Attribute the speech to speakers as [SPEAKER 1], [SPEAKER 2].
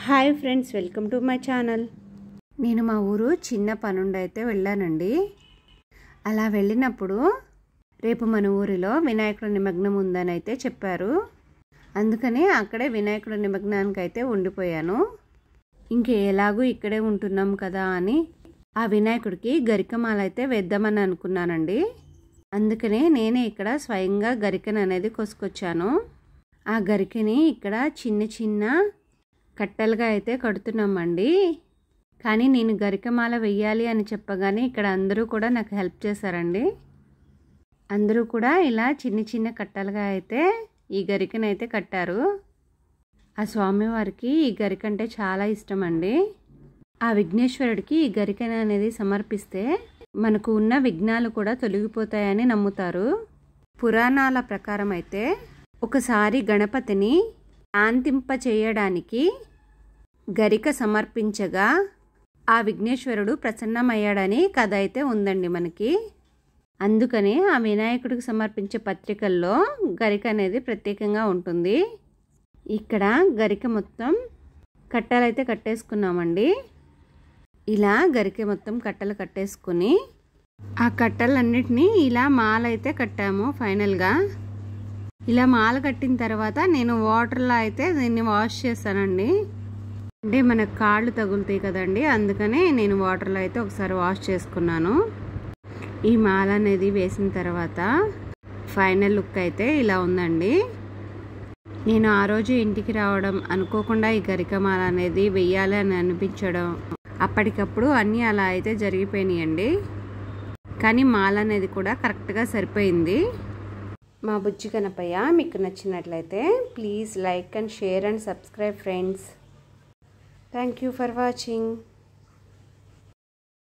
[SPEAKER 1] Hi friends, welcome to my channel. నేను మా ఊరు చిన్న పనుండి అయితే వెళ్ళానండి. అలా వెళ్ళినప్పుడు రేపు మన ఊరిలో వినాయకుడి నిమగ్నం ఉందని అయితే చెప్పారు. అందుకని అక్కడే వినాయకుడి నిమగ్నానికి అయితే ఉండిపోయాను. ఎలాగూ ఇక్కడే ఉంటున్నాం కదా అని ఆ వినాయకుడికి గరికమాల అయితే వేద్దామని అనుకున్నానండి. అందుకనే నేనే ఇక్కడ స్వయంగా గరికను అనేది కోసుకొచ్చాను. ఆ గరికని ఇక్కడ చిన్న చిన్న కట్టలుగా అయితే కడుతున్నామండి. కానీ నేను గరికమాల వెయ్యాలి అని చెప్పగానే ఇక్కడ అందరూ కూడా నాకు హెల్ప్ చేశారండి. అందరూ కూడా ఇలా చిన్న చిన్న కట్టలుగా అయితే ఈ గరికను అయితే కట్టారు. ఆ స్వామివారికి ఈ గరిక అంటే చాలా ఇష్టం అండి. ఆ విఘ్నేశ్వరుడికి ఈ గరికను అనేది సమర్పిస్తే మనకు ఉన్న విఘ్నాలు కూడా తొలగిపోతాయని నమ్ముతారు. పురాణాల ప్రకారం అయితే ఒకసారి గణపతిని శాంతింప చేయడానికి గరిక సమర్పించగా ఆ విఘ్నేశ్వరుడు ప్రసన్నమయ్యాడని కథ అయితే ఉందండి మనకి. అందుకని ఆ వినాయకుడికి సమర్పించే పత్రికల్లో గరిక అనేది ప్రత్యేకంగా ఉంటుంది. ఇక్కడ గరిక మొత్తం కట్టలైతే కట్టేసుకున్నామండి. ఇలా గరిక మొత్తం కట్టలు కట్టేసుకుని ఆ కట్టలన్నిటినీ ఇలా మాల అయితే కట్టాము. ఫైనల్గా ఇలా మాల కట్టిన తర్వాత నేను వాటర్లో అయితే దీన్ని వాష్ చేస్తానండి. అంటే మనకు కాళ్ళు తగులుతాయి కదండి, అందుకనే నేను వాటర్లో అయితే ఒకసారి వాష్ చేసుకున్నాను. ఈ మాల అనేది వేసిన తర్వాత ఫైనల్ లుక్ అయితే ఇలా ఉందండి. నేను ఆ రోజు ఇంటికి రావడం అనుకోకుండా ఈ గరిక మాల అనేది వెయ్యాలి అని అనిపించడం, అప్పటికప్పుడు అన్నీ అలా అయితే జరిగిపోయినాయండి. కానీ మాల అనేది కూడా కరెక్ట్గా సరిపోయింది. మా బుజ్జి గణపయ్య మీకు నచ్చినట్లయితే please like and share and subscribe friends. Thank you for watching.